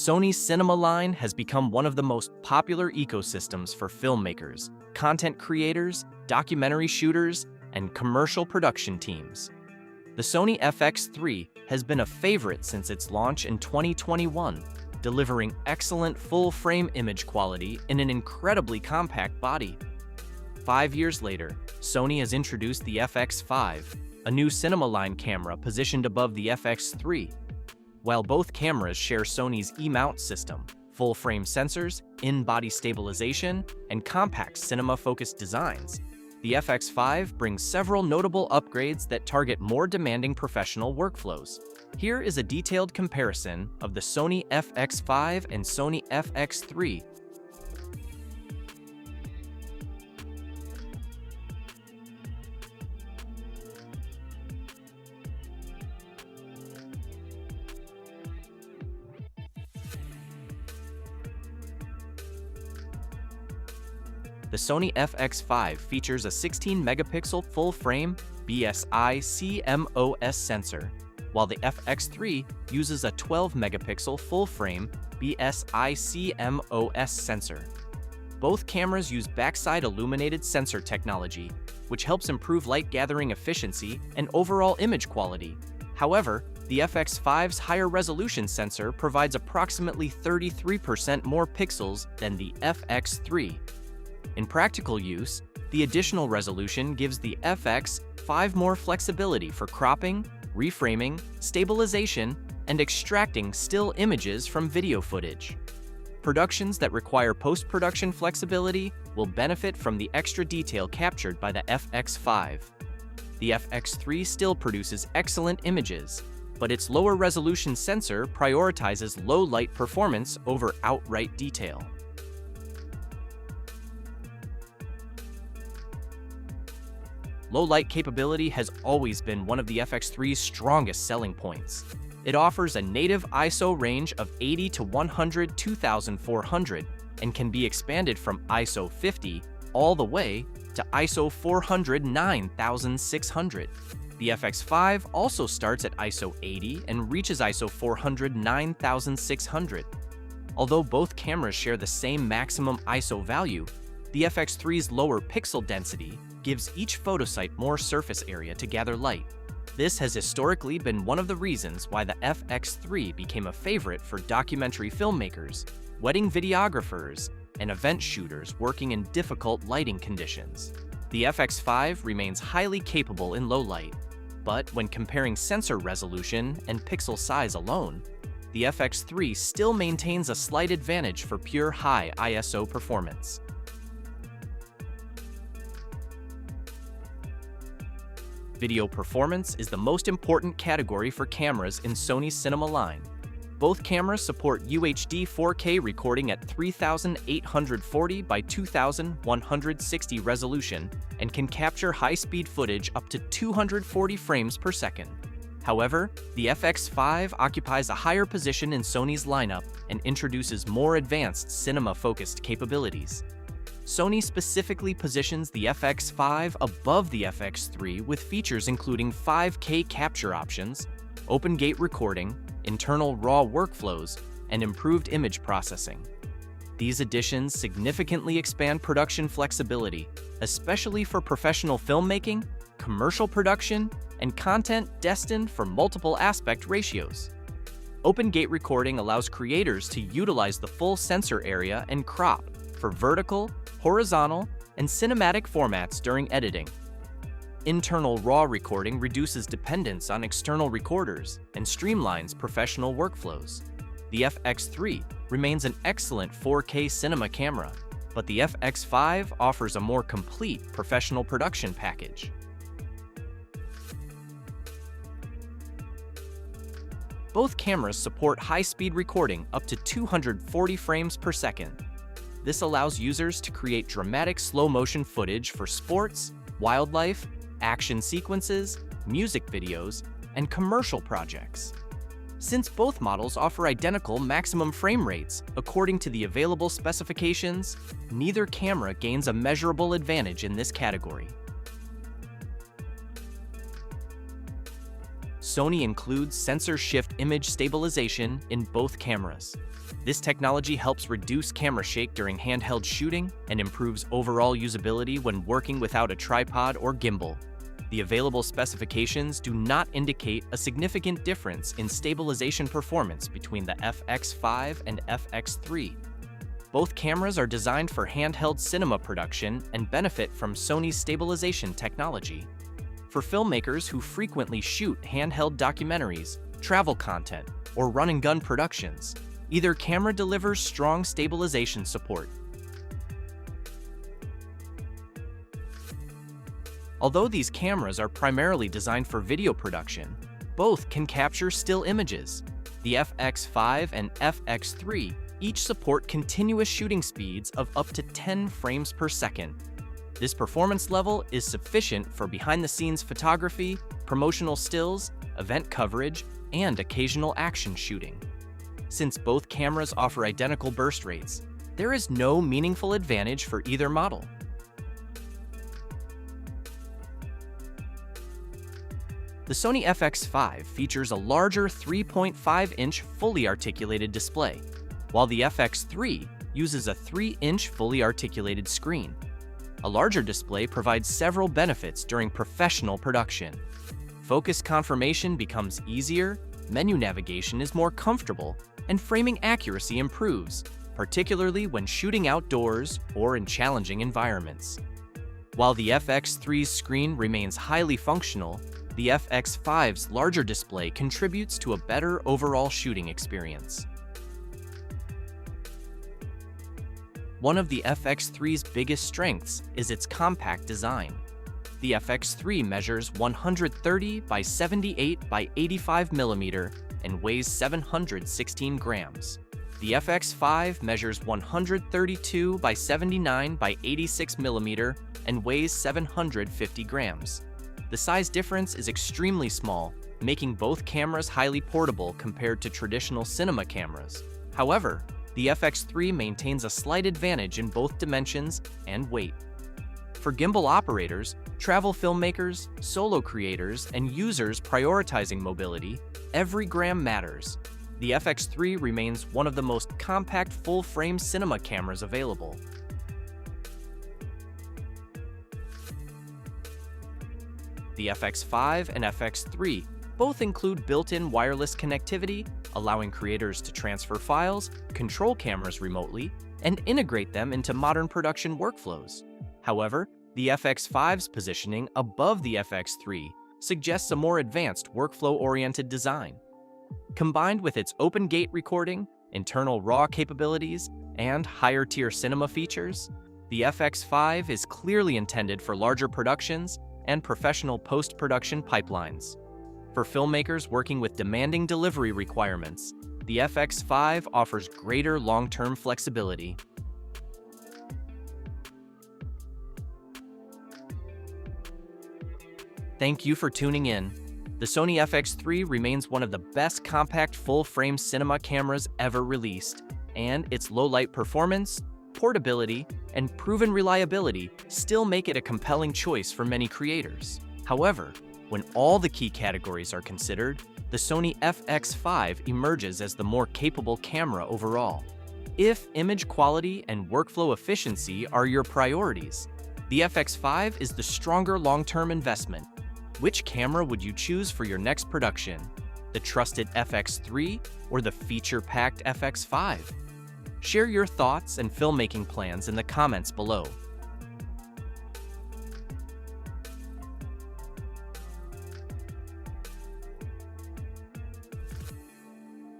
Sony's cinema line has become one of the most popular ecosystems for filmmakers, content creators, documentary shooters, and commercial production teams. The Sony FX3 has been a favorite since its launch in 2021, delivering excellent full-frame image quality in an incredibly compact body. 5 years later, Sony has introduced the FX5, a new cinema line camera positioned above the FX3. While both cameras share Sony's E-mount system, full-frame sensors, in-body stabilization, and compact cinema-focused designs, the FX5 brings several notable upgrades that target more demanding professional workflows. Here is a detailed comparison of the Sony FX5 and Sony FX3. The Sony FX5 features a 16-megapixel full-frame BSI CMOS sensor, while the FX3 uses a 12-megapixel full-frame BSI CMOS sensor. Both cameras use backside illuminated sensor technology, which helps improve light gathering efficiency and overall image quality. However, the FX5's higher resolution sensor provides approximately 33% more pixels than the FX3. In practical use, the additional resolution gives the FX5 more flexibility for cropping, reframing, stabilization, and extracting still images from video footage. Productions that require post-production flexibility will benefit from the extra detail captured by the FX5. The FX3 still produces excellent images, but its lower resolution sensor prioritizes low light performance over outright detail. Low light capability has always been one of the FX3's strongest selling points. It offers a native ISO range of 80 to 100 2400 and can be expanded from ISO 50 all the way to ISO 400 9600. The FX5 also starts at ISO 80 and reaches ISO 400 9600. Although both cameras share the same maximum ISO value, the FX3's lower pixel density gives each photo site more surface area to gather light. This has historically been one of the reasons why the FX3 became a favorite for documentary filmmakers, wedding videographers, and event shooters working in difficult lighting conditions. The FX5 remains highly capable in low light, but when comparing sensor resolution and pixel size alone, the FX3 still maintains a slight advantage for pure high ISO performance. Video performance is the most important category for cameras in Sony's cinema line. Both cameras support UHD 4K recording at 3840 by 2160 resolution and can capture high-speed footage up to 240 frames per second. However, the FX5 occupies a higher position in Sony's lineup and introduces more advanced cinema-focused capabilities. Sony specifically positions the FX5 above the FX3 with features including 5K capture options, open gate recording, internal RAW workflows, and improved image processing. These additions significantly expand production flexibility, especially for professional filmmaking, commercial production, and content destined for multiple aspect ratios. Open gate recording allows creators to utilize the full sensor area and crop for vertical, horizontal, and cinematic formats during editing. Internal RAW recording reduces dependence on external recorders and streamlines professional workflows. The FX3 remains an excellent 4K cinema camera, but the FX5 offers a more complete professional production package. Both cameras support high-speed recording up to 240 frames per second. This allows users to create dramatic slow-motion footage for sports, wildlife, action sequences, music videos, and commercial projects. Since both models offer identical maximum frame rates according to the available specifications, neither camera gains a measurable advantage in this category. Sony includes sensor shift image stabilization in both cameras. This technology helps reduce camera shake during handheld shooting and improves overall usability when working without a tripod or gimbal. The available specifications do not indicate a significant difference in stabilization performance between the FX5 and FX3. Both cameras are designed for handheld cinema production and benefit from Sony's stabilization technology. For filmmakers who frequently shoot handheld documentaries, travel content, or run-and-gun productions, either camera delivers strong stabilization support. Although these cameras are primarily designed for video production, both can capture still images. The FX5 and FX3 each support continuous shooting speeds of up to 10 frames per second. This performance level is sufficient for behind-the-scenes photography, promotional stills, event coverage, and occasional action shooting. Since both cameras offer identical burst rates, there is no meaningful advantage for either model. The Sony FX5 features a larger 3.5-inch fully articulated display, while the FX3 uses a 3-inch fully articulated screen. A larger display provides several benefits during professional production. Focus confirmation becomes easier, menu navigation is more comfortable, and framing accuracy improves, particularly when shooting outdoors or in challenging environments. While the FX3's screen remains highly functional, the FX5's larger display contributes to a better overall shooting experience. One of the FX3's biggest strengths is its compact design. The FX3 measures 130 by 78 by 85 mm and weighs 716 grams. The FX5 measures 132 by 79 by 86 mm and weighs 750 grams. The size difference is extremely small, making both cameras highly portable compared to traditional cinema cameras. However, the FX3 maintains a slight advantage in both dimensions and weight. For gimbal operators, travel filmmakers, solo creators, and users prioritizing mobility, every gram matters. The FX3 remains one of the most compact full-frame cinema cameras available. The FX5 and FX3 both include built-in wireless connectivity, allowing creators to transfer files, control cameras remotely, and integrate them into modern production workflows. However, the FX5's positioning above the FX3 suggests a more advanced workflow-oriented design. Combined with its open gate recording, internal RAW capabilities, and higher-tier cinema features, the FX5 is clearly intended for larger productions and professional post-production pipelines. For filmmakers working with demanding delivery requirements, the FX5 offers greater long-term flexibility. Thank you for tuning in. The Sony FX3 remains one of the best compact full-frame cinema cameras ever released, and its low-light performance, portability, and proven reliability still make it a compelling choice for many creators. However, when all the key categories are considered, the Sony FX5 emerges as the more capable camera overall. If image quality and workflow efficiency are your priorities, the FX5 is the stronger long-term investment. Which camera would you choose for your next production? The trusted FX3 or the feature-packed FX5? Share your thoughts and filmmaking plans in the comments below.